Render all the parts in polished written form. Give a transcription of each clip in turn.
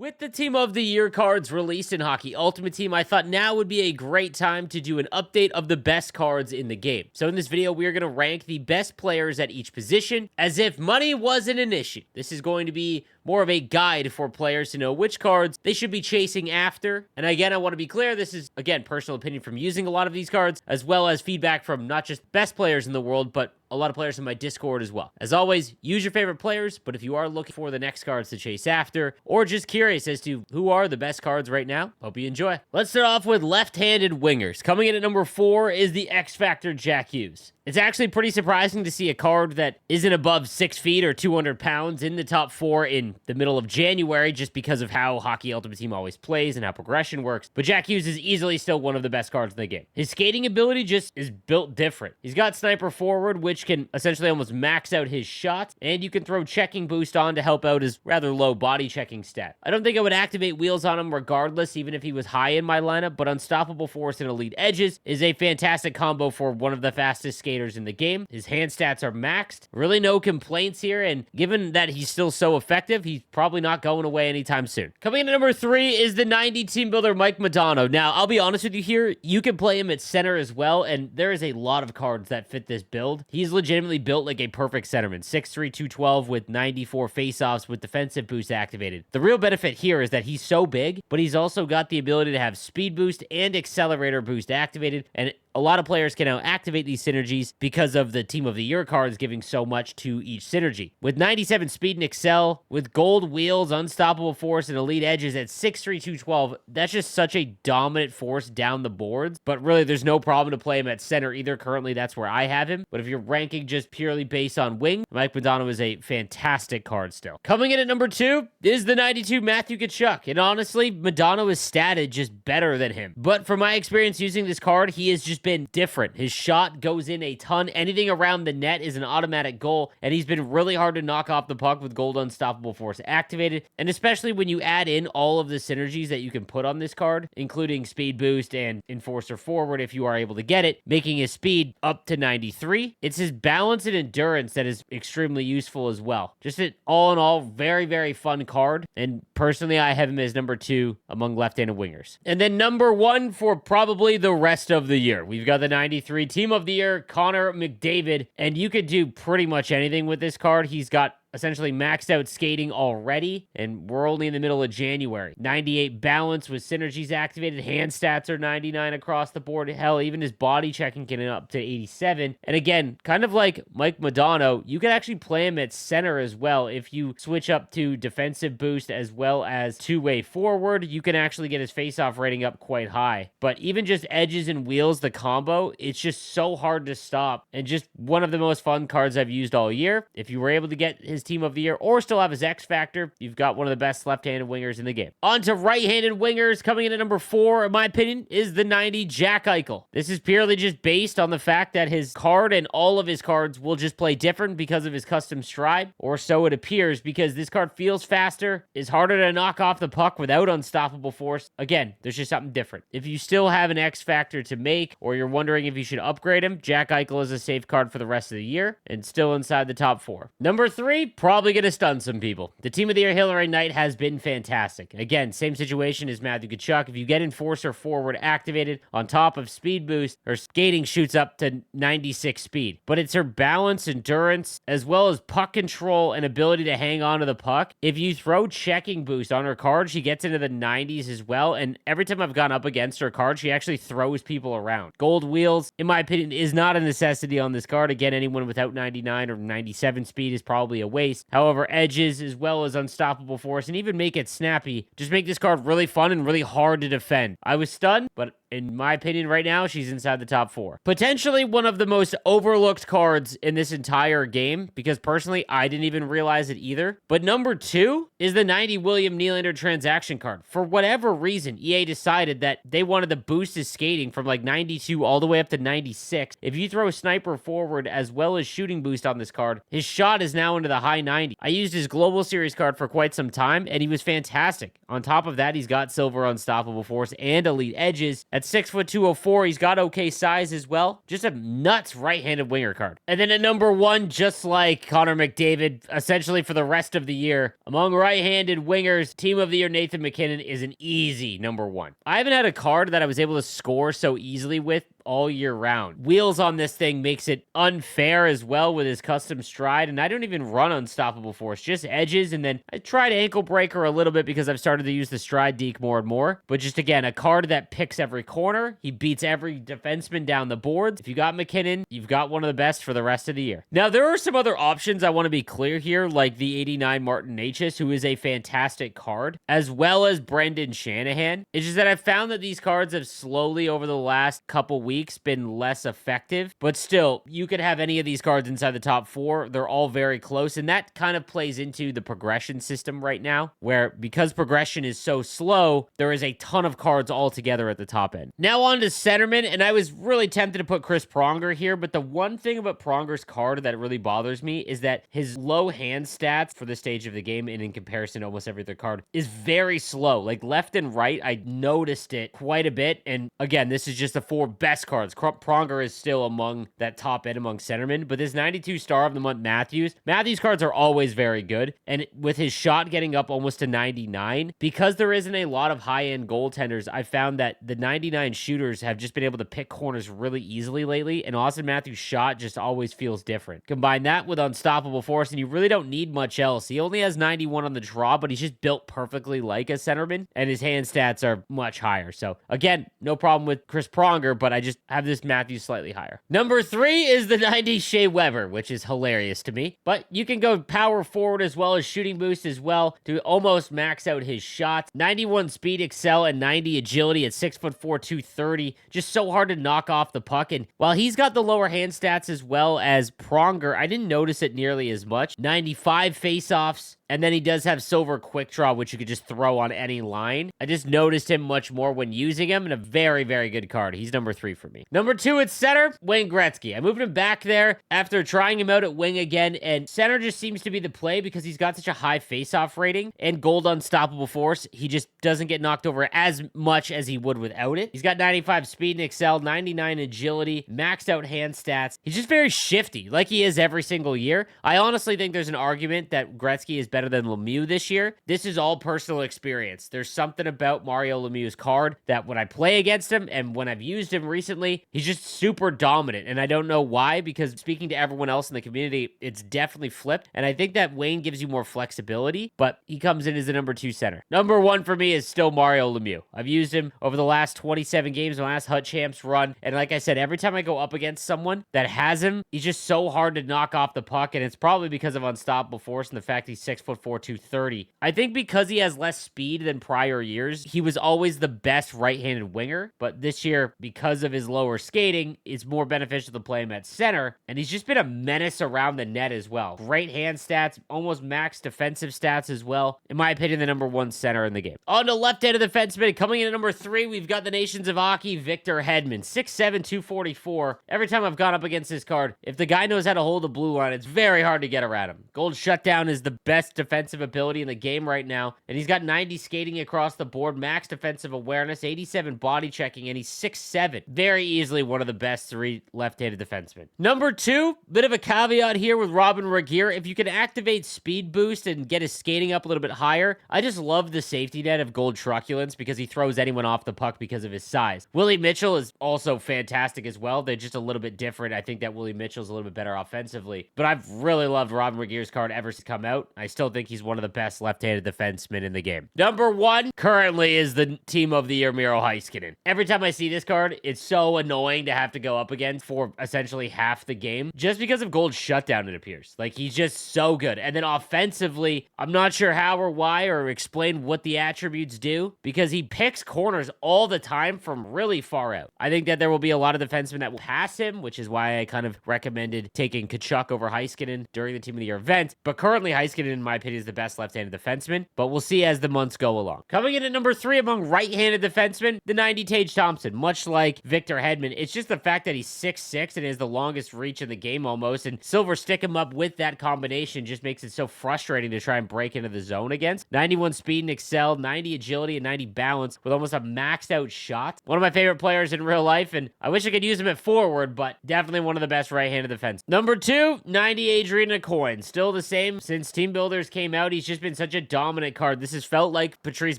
With the Team of the Year cards released in Hockey Ultimate Team, I thought now would be a great time to do an update of the best cards in the game. So in this video, we are going to rank the best players at each position as if money wasn't an issue. This is going to be more of a guide for players to know which cards they should be chasing after. And again, I want to be clear, this is, again, personal opinion from using a lot of these cards, as well as feedback from not just best players in the world, but a lot of players in my Discord as well. As always, use your favorite players, but if you are looking for the next cards to chase after, or just curious as to who are the best cards right now, hope you enjoy. Let's start off with left-handed wingers. Coming in at number 4 is the X Factor Jack Hughes. It's actually pretty surprising to see a card that isn't above 6 feet or 200 pounds in the top 4 in the middle of January, just because of how Hockey Ultimate Team always plays and how progression works. But Jack Hughes is easily still one of the best cards in the game. His skating ability just is built different. He's got Sniper Forward, which can essentially almost max out his shots, and you can throw Checking Boost on to help out his rather low body checking stat. I don't think I would activate Wheels on him regardless, even if he was high in my lineup, but Unstoppable Force and Elite Edges is a fantastic combo for one of the fastest skaters in the game. His hand stats are maxed. Really no complaints here, and given that he's still so effective, he's probably not going away anytime soon. Coming in at number 3 is the 90 Team Builder Mike Modano. Now, I'll be honest with you here, you can play him at center as well, and there is a lot of cards that fit this build. He's legitimately built like a perfect centerman. 6'3", 212 with 94 faceoffs with defensive boost activated. The real benefit here is that he's so big, but he's also got the ability to have speed boost and accelerator boost activated, and a lot of players can now activate these synergies because of the Team of the Year cards giving so much to each synergy. With 97 speed and excel, with gold wheels, unstoppable force, and elite edges at 6'3", 212, that's just such a dominant force down the boards. But really, there's no problem to play him at center either. Currently, that's where I have him. But if you're ranking just purely based on wing, Mike Modano is a fantastic card still. Coming in at number 2 is the 92 Matthew Tkachuk. And honestly, Modano is statted just better than him. But from my experience using this card, he is just been different. His shot goes in a ton. Anything around the net is an automatic goal, and he's been really hard to knock off the puck with gold unstoppable force activated, and especially when you add in all of the synergies that you can put on this card, including speed boost and enforcer forward if you are able to get it, making his speed up to 93. It's his balance and endurance that is extremely useful as well. Just an all in all very, very fun card, and personally I have him as number 2 among left-handed wingers. And then number 1 for probably the rest of the year. We've got the 93 Team of the Year, Connor McDavid, and you could do pretty much anything with this card. He's got essentially maxed out skating already, and we're only in the middle of January. 98 balance with synergies activated. Hand stats are 99 across the board. Hell, even his body checking can up to 87. And again, kind of like Mike Modano, you can actually play him at center as well. If you switch up to defensive boost as well as two-way forward, you can actually get his face-off rating up quite high. But even just edges and wheels, the combo, it's just so hard to stop, and just one of the most fun cards I've used all year. If you were able to get his Team of the Year or still have his X Factor, you've got one of the best left-handed wingers in the game. On to right-handed wingers. Coming in at number 4, in my opinion, is the 90 Jack Eichel. This is purely just based on the fact that his card and all of his cards will just play different because of his custom stride, or so it appears, because this card feels faster, is harder to knock off the puck without unstoppable force. Again, there's just something different. If you still have an X Factor to make, or you're wondering if you should upgrade him, Jack Eichel is a safe card for the rest of the year and still inside the top 4. Number 3, probably going to stun some people. The Team of the Year Hillary Knight has been fantastic. Again, same situation as Matthew Tkachuk. If you get Enforcer Forward activated on top of Speed Boost, her skating shoots up to 96 speed. But it's her balance, endurance, as well as puck control and ability to hang on to the puck. If you throw Checking Boost on her card, she gets into the 90s as well. And every time I've gone up against her card, she actually throws people around. Gold Wheels, in my opinion, is not a necessity on this card. Again, anyone without 99 or 97 speed is probably a waste. However, edges as well as unstoppable force and even make it snappy just make this card really fun and really hard to defend. I was stunned, but in my opinion, right now, she's inside the top 4. Potentially one of the most overlooked cards in this entire game, because personally, I didn't even realize it either. But number 2 is the 90 William Nylander transaction card. For whatever reason, EA decided that they wanted to boost his skating from like 92 all the way up to 96. If you throw Sniper Forward as well as Shooting Boost on this card, his shot is now into the high 90. I used his Global Series card for quite some time, and he was fantastic. On top of that, he's got Silver Unstoppable Force and Elite Edges. At At 6'2", 204, he's got okay size as well. Just a nuts right-handed winger card. And then at number 1, just like Connor McDavid, essentially for the rest of the year, among right-handed wingers, Team of the Year Nathan MacKinnon is an easy number 1. I haven't had a card that I was able to score so easily with all year round. Wheels on this thing makes it unfair as well with his custom stride, and I don't even run Unstoppable Force, just edges, and then I tried Ankle Breaker a little bit because I've started to use the stride deke more and more, but just again, a card that picks every corner. He beats every defenseman down the boards. If you got MacKinnon, you've got one of the best for the rest of the year. Now, there are some other options I want to be clear here, like the 89 Martin Necas, who is a fantastic card, as well as Brendan Shanahan. It's just that I've found that these cards have slowly, over the last couple weeks, been less effective, but still, you could have any of these cards inside the top 4. They're all very close, and that kind of plays into the progression system right now, where because progression is so slow, there is a ton of cards all together at the top end. Now on to centerman, and I was really tempted to put Chris Pronger here, but the one thing about Pronger's card that really bothers me is that his low hand stats for this stage of the game, and in comparison to almost every other card, is very slow. Like left and right, I noticed it quite a bit, and again, this is just the 4 best cards. Pronger is still among that top end among centermen, but this 92 Star of the Month Matthews cards are always very good, and with his shot getting up almost to 99, because there isn't a lot of high-end goaltenders, I found that the 99 shooters have just been able to pick corners really easily lately, and Austin Matthews' shot just always feels different. Combine that with Unstoppable Force, and you really don't need much else. He only has 91 on the draw, but he's just built perfectly like a centerman, and his hand stats are much higher. So again, no problem with Chris Pronger, but I just have this Matthews slightly higher. Number 3 is the 90 Shea Weber, which is hilarious to me, but you can go power forward as well as shooting boost as well to almost max out his shots. 91 speed excel and 90 agility at 6'4", 230. Just so hard to knock off the puck, and while he's got the lower hand stats as well as Pronger, I didn't notice it nearly as much. 95 faceoffs, and then he does have silver quick draw, which you could just throw on any line. I just noticed him much more when using him, and a very, very good card. He's number 3 for me. Number 2 at center, Wayne Gretzky. I moved him back there after trying him out at wing again, and center just seems to be the play because he's got such a high faceoff rating and gold unstoppable force. He just doesn't get knocked over as much as he would without it. He's got 95 speed and excel, 99 agility, maxed out hand stats. He's just very shifty, like he is every single year. I honestly think there's an argument that Gretzky is better than Lemieux this year. This is all personal experience. There's something about Mario Lemieux's card that when I play against him and when I've used him recently, he's just super dominant, and I don't know why, because speaking to everyone else in the community, it's definitely flipped, and I think that Wayne gives you more flexibility, but he comes in as the number 2 center. Number 1 for me is still Mario Lemieux. I've used him over the last 27 games, my last Hut Champs run, and like I said, every time I go up against someone that has him, he's just so hard to knock off the puck, and it's probably because of Unstoppable Force and the fact he's 6'4", 230. I think because he has less speed than prior years, he was always the best right-handed winger, but this year, because of his lower skating, it's more beneficial to play him at center, and he's just been a menace around the net as well. Great hand stats, almost max defensive stats as well. In my opinion, the number 1 center in the game. On the left-handed defenseman, coming in at number 3, we've got the Nations of Hockey, Victor Hedman, 6'7", 244. Every time I've gone up against this card, if the guy knows how to hold the blue line, it's very hard to get around him. Gold Shutdown is the best defensive ability in the game right now, and he's got 90 skating across the board, max defensive awareness, 87 body checking, and he's 6'7". Very easily one of the best 3 left-handed defensemen. Number 2, bit of a caveat here with Robin Regeer. If you can activate speed boost and get his skating up a little bit higher, I just love the safety net of Gold Truculence because he throws anyone off the puck because of his size. Willie Mitchell is also fantastic as well. They're just a little bit different. I think that Willie Mitchell's a little bit better offensively, but I've really loved Robin Regeer's card ever since it's come out. I still think he's one of the best left-handed defensemen in the game. Number 1 currently is the Team of the Year, Miro Heiskanen. Every time I see this card, it's so annoying to have to go up against for essentially half the game just because of Gold Shutdown, it appears. Like, he's just so good. And then offensively, I'm not sure how or why or explain what the attributes do because he picks corners all the time from really far out. I think that there will be a lot of defensemen that will pass him, which is why I kind of recommended taking Kachuk over Heiskanen during the Team of the Year event. But currently, Heiskanen, in my opinion, is the best left-handed defenseman, but we'll see as the months go along. Coming in at number 3 among right-handed defensemen, the 90 Tage Thompson. Much like Victor Hedman, it's just the fact that he's 6'6" and has the longest reach in the game almost, and Silver stick him up with that combination just makes it so frustrating to try and break into the zone against. 91 speed and excel, 90 agility, and 90 balance with almost a maxed out shot. One of my favorite players in real life, and I wish I could use him at forward, but definitely one of the best right-handed defense. Number 2, 90 Adrian Aucoin. Still the same since Team Builders came out. He's just been such a dominant card. This has felt like Patrice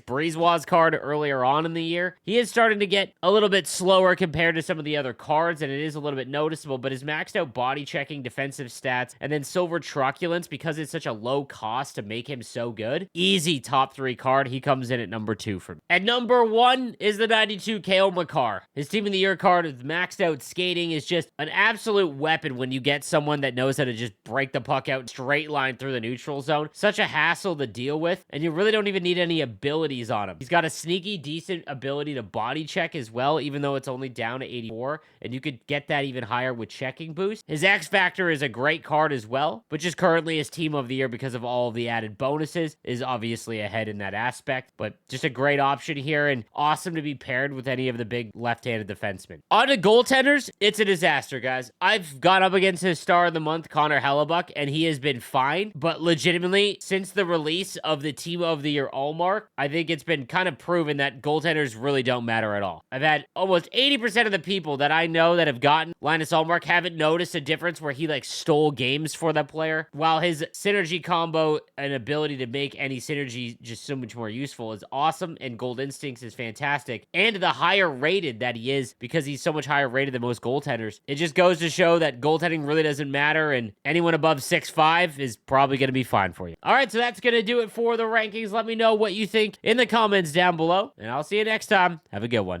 Brisebois' card earlier on in the year. He is starting to get a little bit slower compared to some of the other cards, and it is a little bit noticeable, but his maxed out body checking, defensive stats, and then Silver Truculence, because it's such a low cost to make him so good. Easy top 3 card. He comes in at number 2 for me. At number 1 is the 92 Cale Makar. His Team of the Year card with maxed out skating is just an absolute weapon when you get someone that knows how to just break the puck out straight line through the neutral zone. Such a hassle to deal with, and you really don't even need any abilities on him. He's got a sneaky, decent ability to body check as well, even though it's only down to 84, and you could get that even higher with checking boost. His X Factor is a great card as well, but just currently his Team of the Year because of all of the added bonuses is obviously ahead in that aspect, but just a great option here and awesome to be paired with any of the big left-handed defensemen. On to goaltenders, it's a disaster, guys. I've gone up against his star of the month, Connor Hellebuck, and he has been fine, but legitimately, since the release of the Team of the Year Allmark, I think it's been kind of proven that goaltenders really don't matter at all. I've had almost 80% of the people that I know that have gotten Linus Allmark haven't noticed a difference where he like stole games for that player, while his synergy combo and ability to make any synergy just so much more useful is awesome, and Gold Instincts is fantastic, and the higher rated that he is, because he's so much higher rated than most goaltenders, it just goes to show that goaltending really doesn't matter, and anyone above 6'5" is probably going to be fine for you. All right, so that's going to do it for the rankings. Let me know what you think in the comments down below, and I'll see you next time. Have a good one.